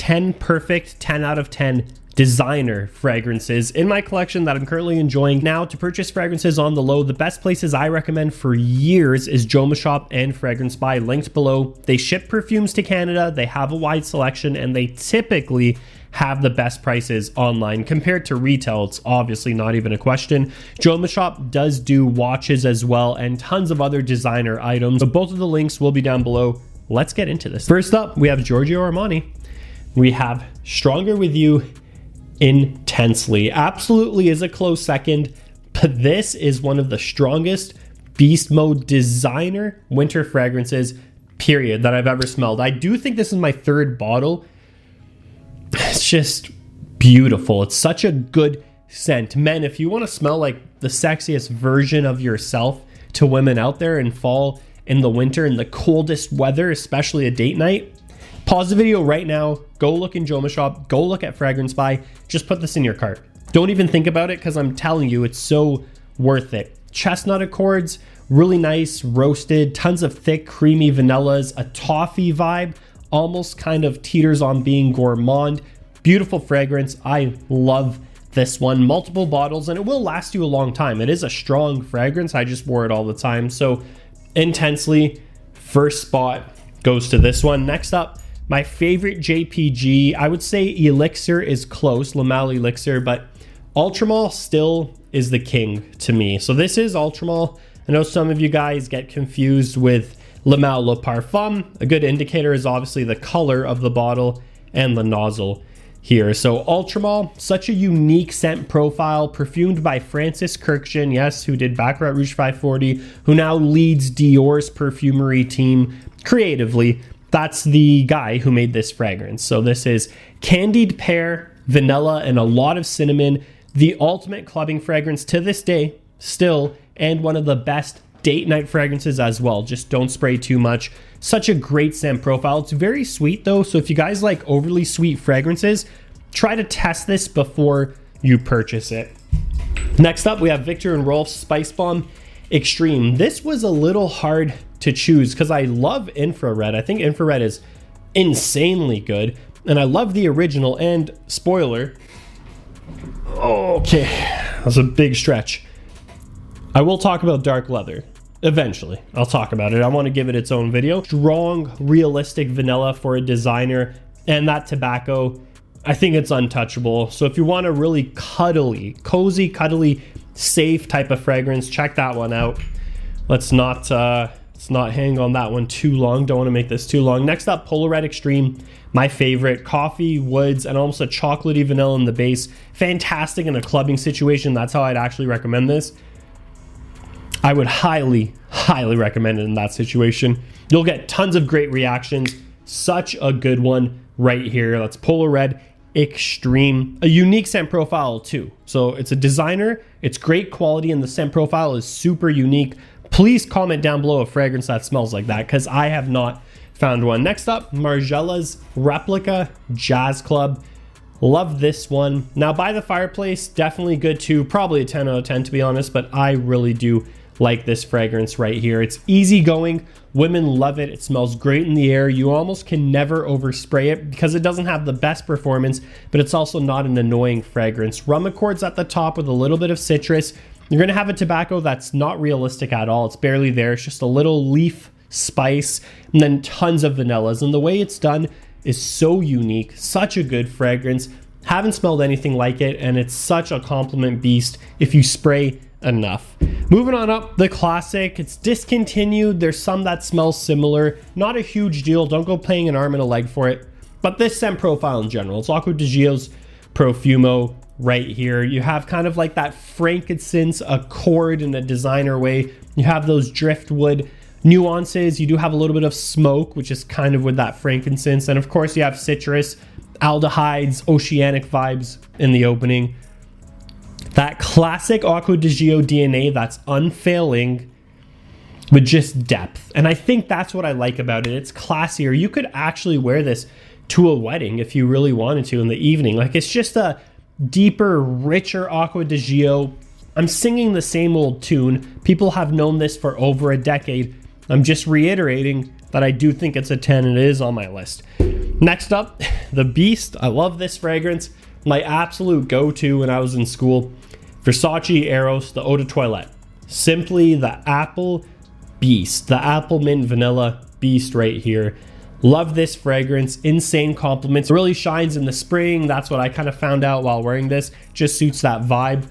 10 perfect 10 out of 10 designer fragrances in my collection that I'm currently enjoying. Now, to purchase fragrances on the low, the best places I recommend for years is Joma Shop and Fragrance Buy, linked below. They ship perfumes to Canada, they have a wide selection, and they typically have the best prices online compared to retail. It's obviously not even a question. Joma Shop does do watches as well and tons of other designer items. So both of the links will be down below. Let's get into this. First up, we have Giorgio Armani. We have Stronger With You Intensely. Absolutely is a close second, but this is one of the strongest beast mode designer winter fragrances, period, that I've ever smelled. I do think this is my third bottle. It's just beautiful. It's such a good scent. Men, if you want to smell like the sexiest version of yourself to women out there in fall, in the winter, in the coldest weather, especially a date night, pause the video right now, go look in Joma Shop, go look at Fragrance Buy, just put this in your cart. Don't even think about it, because I'm telling you, it's so worth it. Chestnut accords, really nice, roasted, tons of thick, creamy vanillas, a toffee vibe, almost kind of teeters on being gourmand. Beautiful fragrance. I love this one. Multiple bottles, and it will last you a long time. It is a strong fragrance. I just wore it all the time. So Intensely, first spot goes to this one. Next up, my favorite JPG, I would say Elixir is close, Lamal Elixir, but Ultramall still is the king to me. So this is Ultramall. I know some of you guys get confused with Lamal Le Parfum. A good indicator is obviously the color of the bottle and the nozzle here. So Ultramall, such a unique scent profile, perfumed by Francis Kurkdjian, yes, who did Baccarat Rouge 540, who now leads Dior's perfumery team creatively. That's the guy who made this fragrance. So this is candied pear, vanilla, and a lot of cinnamon. The ultimate clubbing fragrance to this day, still, and one of the best date night fragrances as well. Just don't spray too much. Such a great scent profile. It's very sweet though, so if you guys like overly sweet fragrances, try to test this before you purchase it. Next up, we have Viktor & Rolf's Spice Bomb Extreme. This was a little hard to choose because I love infrared. I think infrared is insanely good, and I love the original. And spoiler, okay, that's a big stretch. I will talk about dark leather. Eventually, I'll talk about it. I want to give it its own video. Strong, realistic vanilla for a designer, and that tobacco, I think it's untouchable. So if you want a really cuddly, cozy, cuddly, safe type of fragrance, check that one out. Let's not hang on that one too long. Don't want to make this too long. Next up, Polar Red Extreme, my favorite. Coffee, woods, and almost a chocolatey vanilla in the base. Fantastic in a clubbing situation. That's how I'd actually recommend this. I would highly, highly recommend it in that situation. You'll get tons of great reactions. Such a good one right here. That's Polar Red Extreme. A unique scent profile too. So it's a designer, it's great quality, and the scent profile is super unique. Please comment down below a fragrance that smells like that, because I have not found one. Next up, Margiela's Replica Jazz Club. Love this one. Now, By the Fireplace, definitely good too. Probably a 10 out of 10 to be honest, but I really do like this fragrance right here. It's easygoing. Women love it. It smells great in the air. You almost can never overspray it because it doesn't have the best performance, but it's also not an annoying fragrance. Rum accords at the top with a little bit of citrus. You're going to have a tobacco that's not realistic at all. It's barely there. It's just a little leaf spice, and then tons of vanillas. And the way it's done is so unique. Such a good fragrance. Haven't smelled anything like it, and it's such a compliment beast if you spray enough. Moving on up, the classic. It's discontinued. There's some that smell similar. Not a huge deal. Don't go paying an arm and a leg for it. But this scent profile in general, it's Acqua di Gio's Profumo right here. You have kind of like that frankincense accord in a designer way. You have those driftwood nuances. You do have a little bit of smoke, which is kind of with that frankincense. And of course you have citrus, aldehydes, oceanic vibes in the opening. That classic Acqua di Gio DNA that's unfailing with just depth. And I think that's what I like about it. It's classier. You could actually wear this to a wedding if you really wanted to in the evening. Like, it's just a deeper, richer Acqua di Gio. I'm singing the same old tune. People have known this for over a decade. I'm just reiterating that I do think it's a 10 and it is on my list. Next up, the Beast. I love this fragrance. My absolute go-to when I was in school. Versace Eros, the Eau de Toilette. Simply the Apple Beast, the Apple Mint Vanilla Beast right here. Love this fragrance. Insane compliments. It really shines in the spring. That's what I kind of found out while wearing this. Just suits that vibe.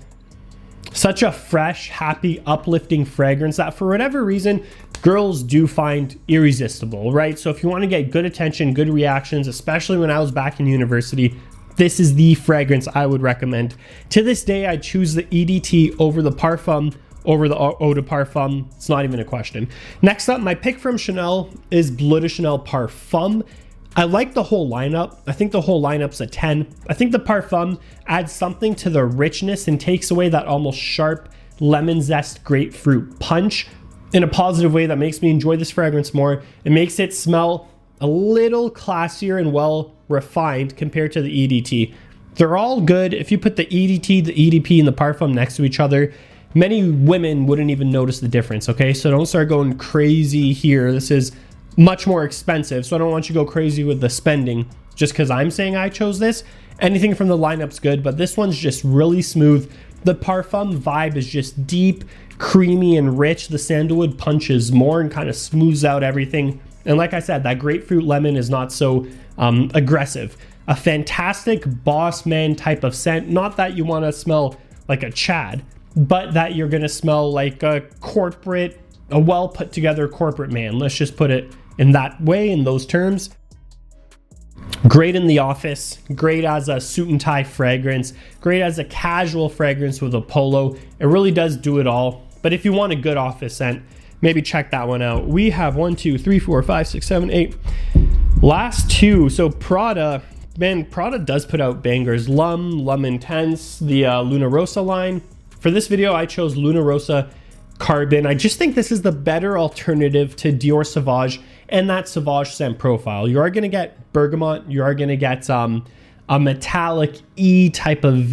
Such a fresh, happy, uplifting fragrance that for whatever reason, girls do find irresistible, right? So if you want to get good attention, good reactions, especially when I was back in university, this is the fragrance I would recommend. To this day, I choose the EDT over the Parfum, over the Eau de Parfum. It's not even a question. Next up, my pick from Chanel is Bleu de Chanel Parfum. I like the whole lineup. I think the whole lineup's a 10. I think the Parfum adds something to the richness and takes away that almost sharp lemon zest grapefruit punch in a positive way that makes me enjoy this fragrance more. It makes it smell a little classier and well refined compared to the EDT. They're all good. If you put the EDT, the EDP, and the Parfum next to each other, many women wouldn't even notice the difference, okay? So don't start going crazy here. This is much more expensive, so I don't want you to go crazy with the spending just because I'm saying I chose this. Anything from the lineup's good, but this one's just really smooth. The Parfum vibe is just deep, creamy, and rich. The sandalwood punches more and kind of smooths out everything. And like I said, that grapefruit lemon is not so aggressive. A fantastic boss man type of scent. Not that you want to smell like a Chad, but that you're gonna smell like a well put together corporate man. Let's just put it in that way, in those terms. Great in the office, great as a suit and tie fragrance, great as a casual fragrance with a polo. It really does do it all. But if you want a good office scent, maybe check that one out. We have 1, 2, 3, 4, 5, 6, 7, 8. Last two. So Prada, man, Prada does put out bangers. Lum Intense, the Luna Rossa line. For this video, I chose Luna Rossa Carbon. I just think this is the better alternative to Dior Sauvage and that Sauvage scent profile. You are going to get bergamot. You are going to get a metallic E type of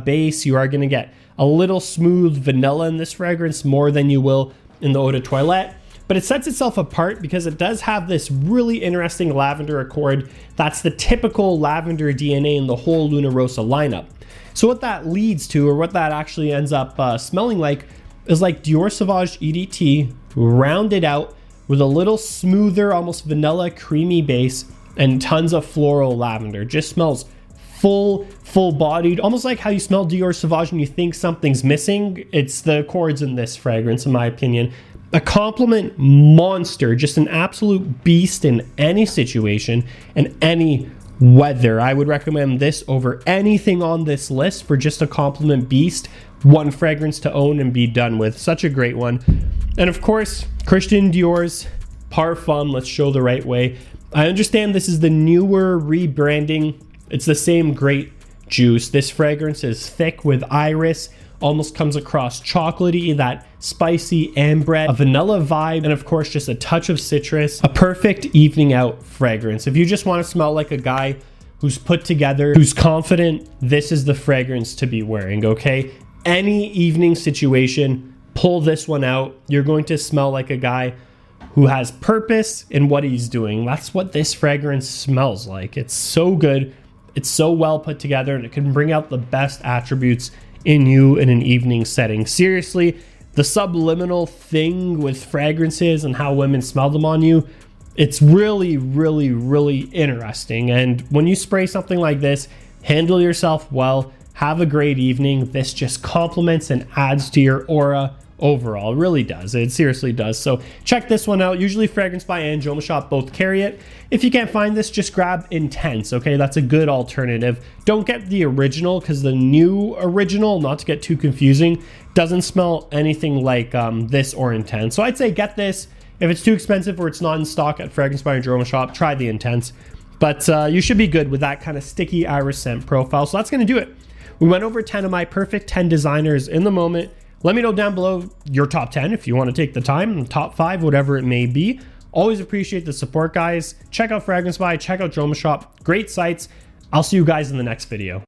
base. You are going to get a little smooth vanilla in this fragrance more than you will in the Eau de Toilette. But it sets itself apart because it does have this really interesting lavender accord. That's the typical lavender DNA in the whole Luna Rossa lineup. So what that leads to, or what that actually ends up smelling like, is like Dior Sauvage EDT rounded out with a little smoother, almost vanilla creamy base and tons of floral lavender. Just smells full-bodied, almost like how you smell Dior Sauvage and you think something's missing. It's the accords in this fragrance, in my opinion. A compliment monster, just an absolute beast in any situation and any weather. I would recommend this over anything on this list for just a compliment beast. One fragrance to own and be done with. Such a great one. And of course, Christian Dior's Parfum. Let's show the right way. I understand this is the newer rebranding. It's the same great juice. This fragrance is thick with iris, almost comes across chocolatey, that spicy ambre, a vanilla vibe, and of course just a touch of citrus. A perfect evening out fragrance. If you just want to smell like a guy who's put together, who's confident, this is the fragrance to be wearing, okay? Any evening situation, pull this one out. You're going to smell like a guy who has purpose in what he's doing. That's what this fragrance smells like. It's so good. It's so well put together, and it can bring out the best attributes in you in an evening setting. Seriously, the subliminal thing with fragrances and how women smell them on you, it's really, really, really interesting. And when you spray something like this, handle yourself well, have a great evening. This just complements and adds to your aura overall. It really does. It seriously does. So check this one out. Usually Fragrance by and Joma Shop both carry it. If you can't find this, just grab Intense, okay? That's a good alternative. Don't get the original, because the new original, not to get too confusing, doesn't smell anything like this or Intense. So I'd say get this. If it's too expensive or it's not in stock at Fragrance by and Joma Shop, try the Intense. But you should be good with that kind of sticky iris scent profile. So that's going to do it. We went over 10 of my perfect 10 designers in the moment. Let me know down below your top 10 if you want to take the time, top 5, whatever it may be. Always appreciate the support, guys. Check out Fragrance by, check out Joma Shop. Great sites. I'll see you guys in the next video.